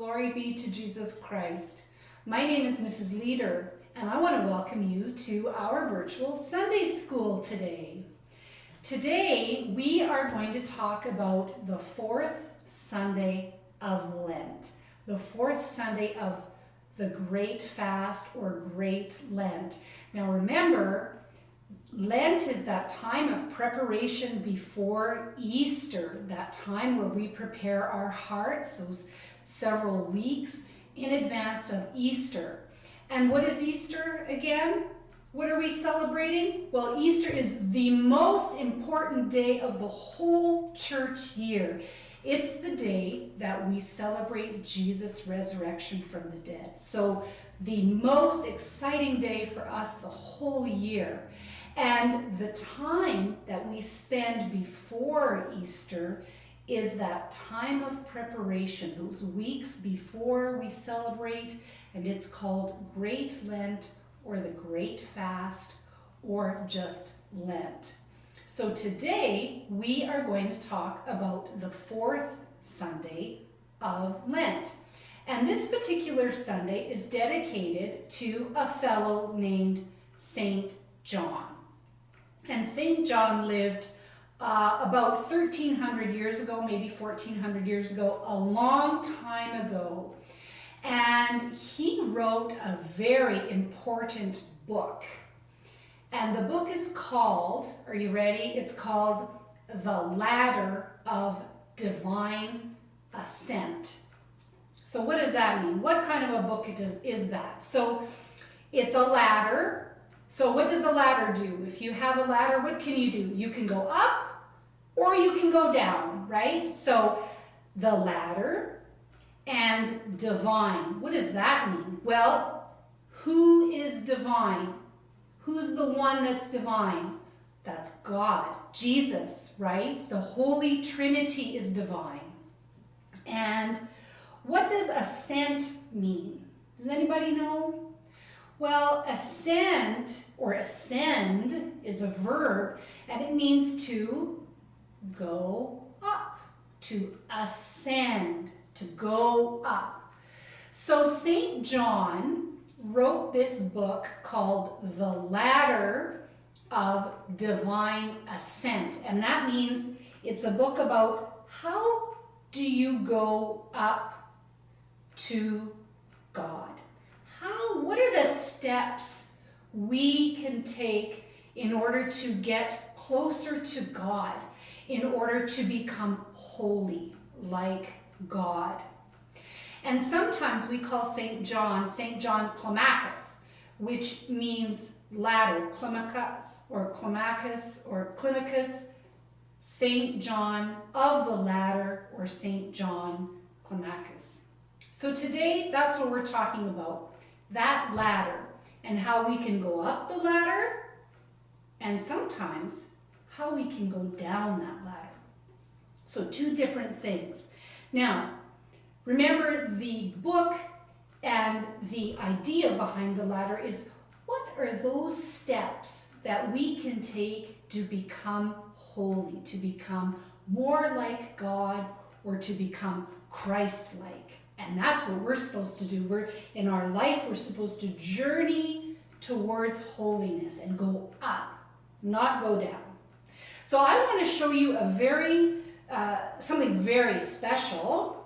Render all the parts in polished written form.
Glory be to Jesus Christ. My name is Mrs. Leader, and I want to welcome you to our virtual Sunday school today. Today, we are going to talk about the fourth Sunday of Lent, the fourth Sunday of the Great Fast or Great Lent. Now remember, Lent is that time of preparation before Easter, that time where we prepare our hearts, those several weeks in advance of Easter. And what is Easter again? What are we celebrating? Well, Easter is the most important day of the whole church year. It's the day that we celebrate Jesus' resurrection from the dead. So the most exciting day for us the whole year. And the time that we spend before Easter is that time of preparation, those weeks before we celebrate, and it's called Great Lent or the Great Fast or just Lent. So today we are going to talk about the fourth Sunday of Lent. And this particular Sunday is dedicated to a fellow named Saint John. And Saint John lived about 1,300 years ago, maybe 1,400 years ago, a long time ago. And he wrote a very important book. And the book is called, are you ready? It's called The Ladder of Divine Ascent. So what does that mean? What kind of a book is that? So it's a ladder. So what does a ladder do? If you have a ladder, what can you do? You can go up or you can go down, right? So the ladder and divine. What does that mean? Well, who is divine? Who's the one that's divine? That's God, Jesus, right? The Holy Trinity is divine. And what does ascent mean? Does anybody know? Well, ascend or ascend is a verb, and it means to go up, to ascend, to go up. So Saint John wrote this book called The Ladder of Divine Ascent, and that means it's a book about how do you go up to God. What are the steps we can take in order to get closer to God, in order to become holy like God? And sometimes we call Saint John Climacus, which means ladder, Climacus, Saint John of the ladder, or Saint John Climacus. So today, that's what we're talking about. That ladder and how we can go up the ladder and sometimes how we can go down that ladder. So two different things. Now, remember the book and the idea behind the ladder is what are those steps that we can take to become holy, to become more like God, or to become Christ-like. And that's what we're supposed to do. In our life, we're supposed to journey towards holiness and go up, not go down. So I want to show you something very special.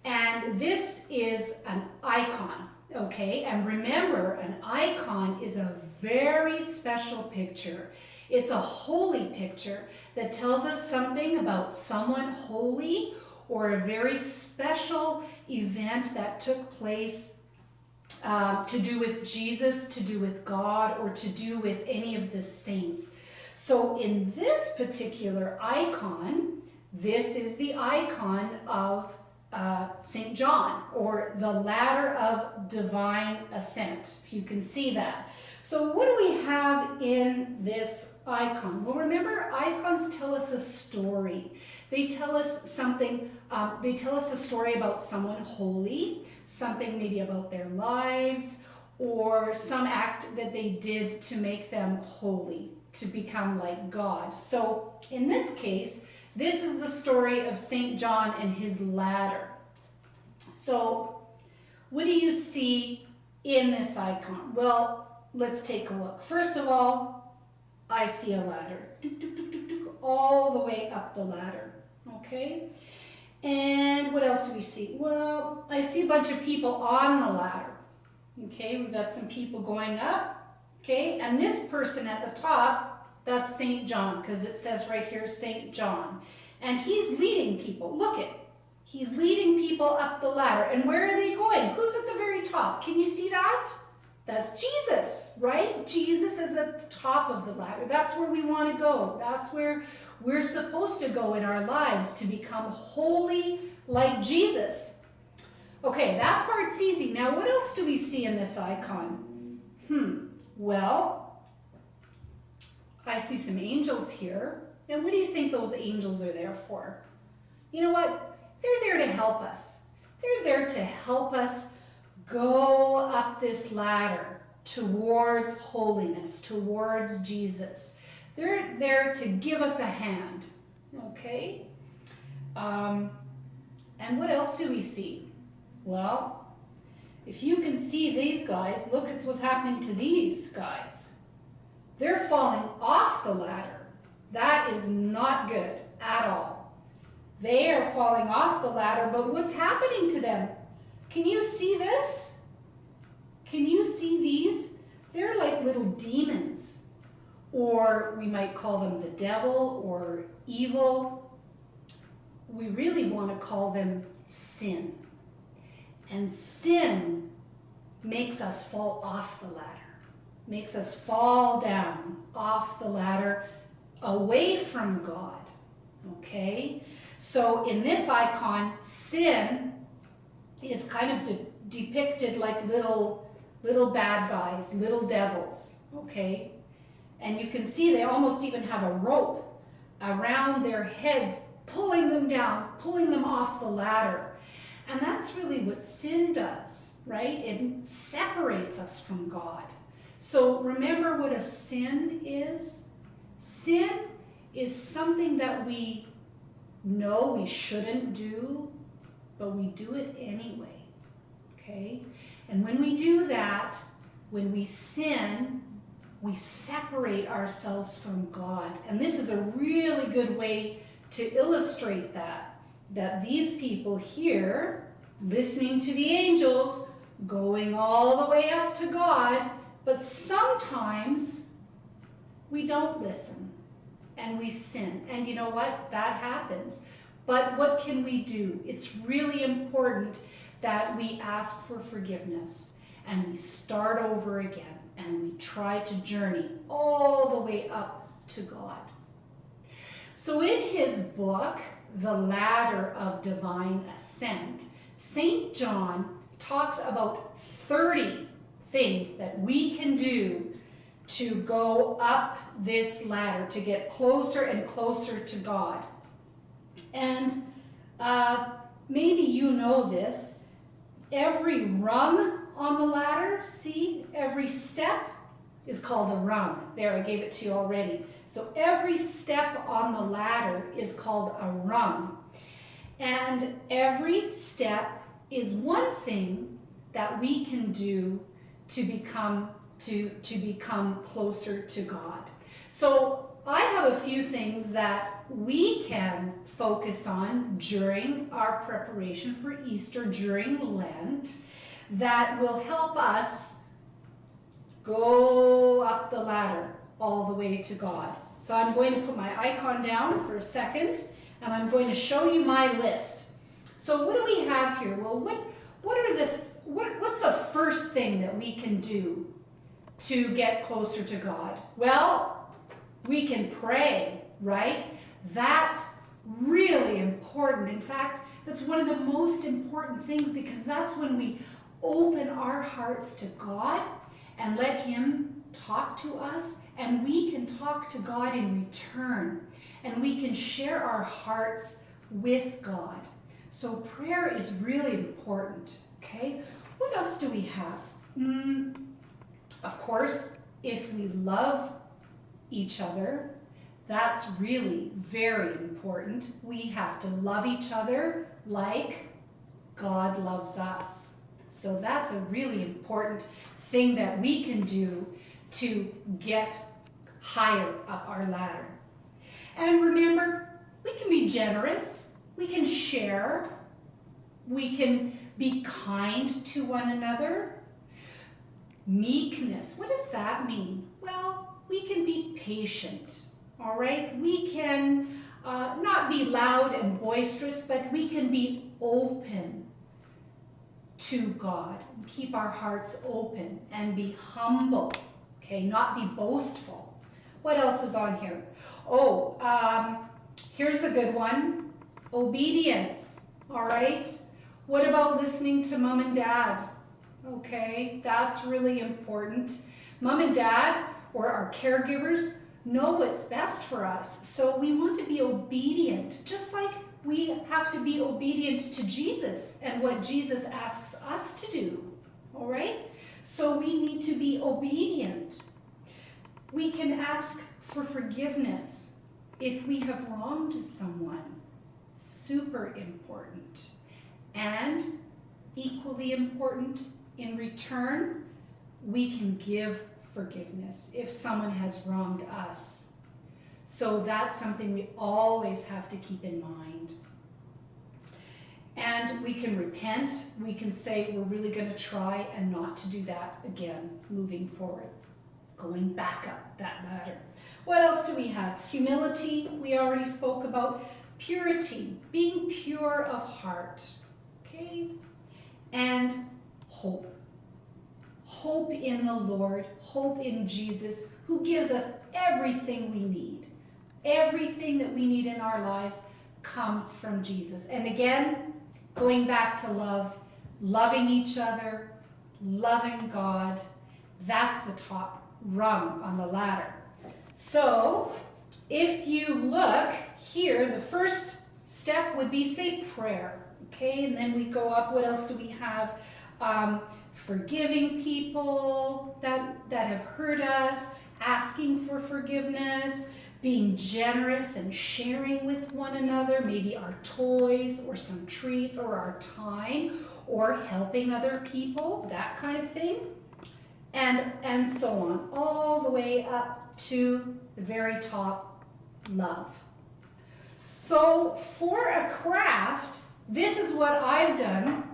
And this is an icon, okay? And remember, an icon is a very special picture. It's a holy picture that tells us something about someone holy or a very special event that took place to do with Jesus, to do with God, or to do with any of the saints. So in this particular icon, this is the icon of Saint John, or the Ladder of Divine Ascent, if you can see that. So what do we have in this icon? Well, remember, icons tell us a story. They tell us something, they tell us a story about someone holy, something maybe about their lives, or some act that they did to make them holy, to become like God. So in this case, this is the story of Saint John and his ladder. So what do you see in this icon? Well, let's take a look. First of all, I see a ladder, all the way up the ladder, okay? And what else do we see? Well, I see a bunch of people on the ladder, okay? We've got some people going up, okay? And this person at the top, that's St. John, because it says right here, St. John. And he's leading people. Look it. He's leading people up the ladder. And where are they going? Who's at the very top? Can you see that? That's Jesus, right? Jesus is at the top of the ladder. That's where we want to go. That's where we're supposed to go in our lives to become holy like Jesus. Okay, that part's easy. Now, what else do we see in this icon? Well, I see some angels here. And what do you think those angels are there for? You know what? They're there to help us. They're there to help us go up this ladder towards holiness, towards Jesus. They're there to give us a hand, okay? And what else do we see? Well, if you can see these guys, look at what's happening to these guys. They're falling off the ladder. That is not good at all. They are falling off the ladder, but what's happening to them? Can you see this? Can you see these? They're like little demons, or we might call them the devil or evil. We really want to call them sin. And sin makes us fall off the ladder, makes us fall down off the ladder away from God, okay? So in this icon, sin is kind of depicted like little bad guys, little devils, okay? And you can see they almost even have a rope around their heads, pulling them down, pulling them off the ladder. And that's really what sin does, right? It separates us from God. So remember what a sin is? Sin is something that we know we shouldn't do, but we do it anyway, okay? And when we do that, when we sin, we separate ourselves from God. And this is a really good way to illustrate that these people here, listening to the angels, going all the way up to God, but sometimes we don't listen and we sin. And you know what? That happens. But what can we do? It's really important that we ask for forgiveness and we start over again and we try to journey all the way up to God. So in his book, The Ladder of Divine Ascent, St. John talks about 30 things that we can do to go up this ladder, to get closer and closer to God. And maybe you know this, every rung on the ladder, see, every step is called a rung. There, I gave it to you already. So every step on the ladder is called a rung. And every step is one thing that we can do to become closer to God. So I have a few things that we can focus on during our preparation for Easter, during Lent, that will help us go up the ladder all the way to God. So I'm going to put my icon down for a second, and I'm going to show you my list. So what do we have here? Well, what's the first thing that we can do to get closer to God? Well, we can pray, right? That's really important. In fact, that's one of the most important things, because that's when we open our hearts to God and let him talk to us, and we can talk to God in return, and we can share our hearts with God. So prayer is really important, okay? What else do we have? Of course, if we love each other, that's really very important. We have to love each other like God loves us. So that's a really important thing that we can do to get higher up our ladder. And remember, we can be generous, we can share, we can be kind to one another. Meekness, what does that mean? Well, we can be patient, all right? We can not be loud and boisterous, but we can be open to God. Keep our hearts open and be humble, okay? Not be boastful. What else is on here? Oh, here's a good one. Obedience, all right? What about listening to mom and dad? Okay, that's really important. Mom and dad, or our caregivers, know what's best for us. So we want to be obedient, just like we have to be obedient to Jesus and what Jesus asks us to do, all right? So we need to be obedient. We can ask for forgiveness if we have wronged someone. Super important. And equally important, in return, we can give forgiveness if someone has wronged us. So that's something we always have to keep in mind. And we can repent. We can say we're really going to try and not to do that again moving forward. Going back up that ladder. What else do we have? Humility, we already spoke about. Purity, being pure of heart. Okay? And hope. Hope in the Lord, hope in Jesus, who gives us everything we need. Everything that we need in our lives comes from Jesus. And again, going back to love, loving each other, loving God, that's the top rung on the ladder. So, if you look here, the first step would be, say, prayer. Okay, and then we go up. What else do we have? Forgiving people that have hurt us, asking for forgiveness, being generous and sharing with one another, maybe our toys or some treats or our time, or helping other people, that kind of thing, and so on, all the way up to the very top, love. So for a craft, this is what I've done.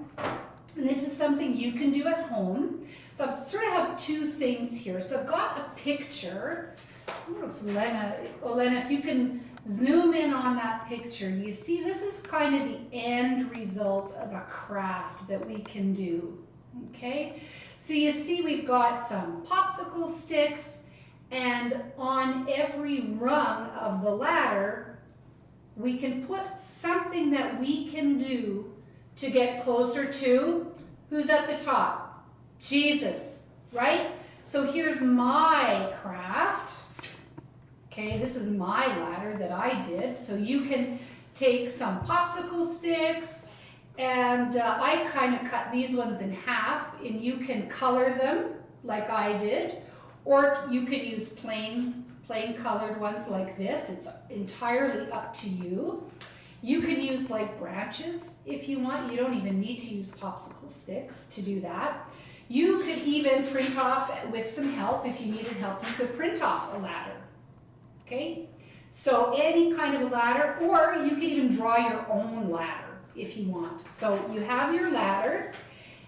And this is something you can do at home. So I sort of have two things here. So I've got a picture. I don't know if Lena, if you can zoom in on that picture. You see, this is kind of the end result of a craft that we can do. Okay? So you see we've got some popsicle sticks, and on every rung of the ladder, we can put something that we can do to get closer to, who's at the top? Jesus, right? So here's my craft. Okay, this is my ladder that I did. So you can take some popsicle sticks, and I kind of cut these ones in half, and you can color them like I did, or you could use plain colored ones like this. It's entirely up to you. You can use like branches if you want. You don't even need to use popsicle sticks to do that. You could even print off, with some help, if you needed help, you could print off a ladder. Okay? So any kind of a ladder, or you could even draw your own ladder if you want. So you have your ladder,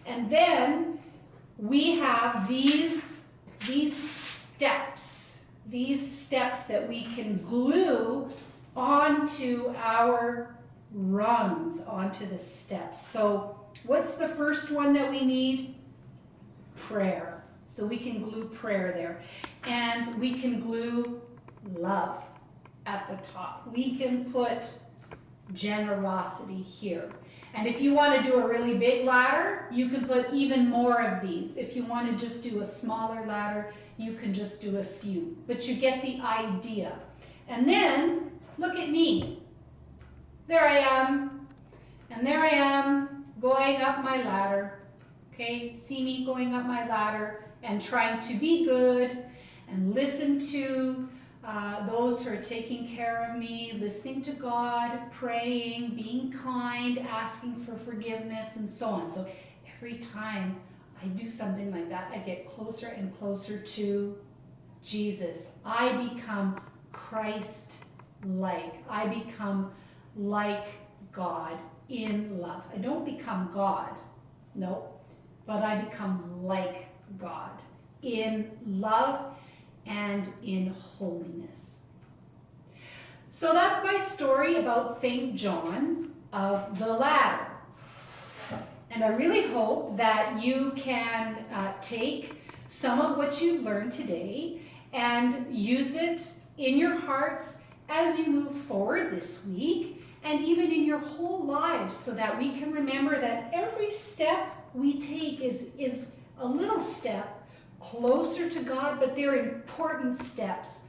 and then we have these steps that we can glue onto our rungs, onto the steps. So what's the first one that we need? Prayer. So we can glue prayer there. And we can glue love at the top. We can put generosity here. And if you want to do a really big ladder, you can put even more of these. If you want to just do a smaller ladder, you can just do a few. But you get the idea. And then, look at me. There I am. And there I am going up my ladder. Okay, see me going up my ladder and trying to be good and listen to those who are taking care of me, listening to God, praying, being kind, asking for forgiveness, and so on. So every time I do something like that, I get closer and closer to Jesus. I become Christ-like. I become like God in love. I don't become God, no, but I become like God in love and in holiness. So that's my story about St. John of the Ladder. And I really hope that you can take some of what you've learned today and use it in your hearts as you move forward this week and even in your whole lives, so that we can remember that every step we take is a little step closer to God, but they're important steps.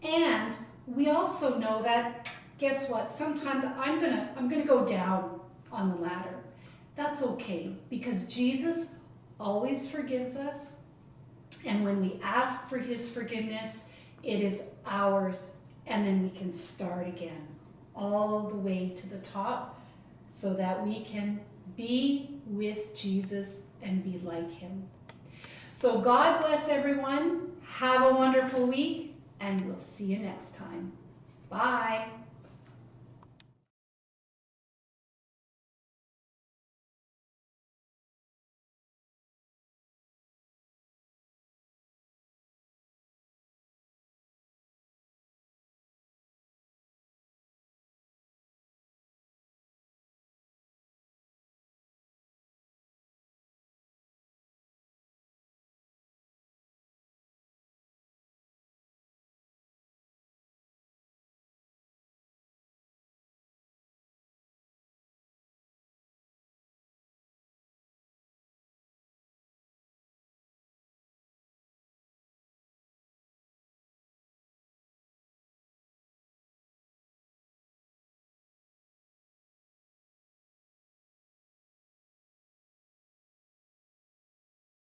And we also know that, guess what, sometimes I'm gonna go down on the ladder. That's okay, because Jesus always forgives us, and when we ask for his forgiveness, it is ours, and then we can start again all the way to the top, so that we can be with Jesus and be like him. So God bless everyone. Have a wonderful week, and we'll see you next time. Bye.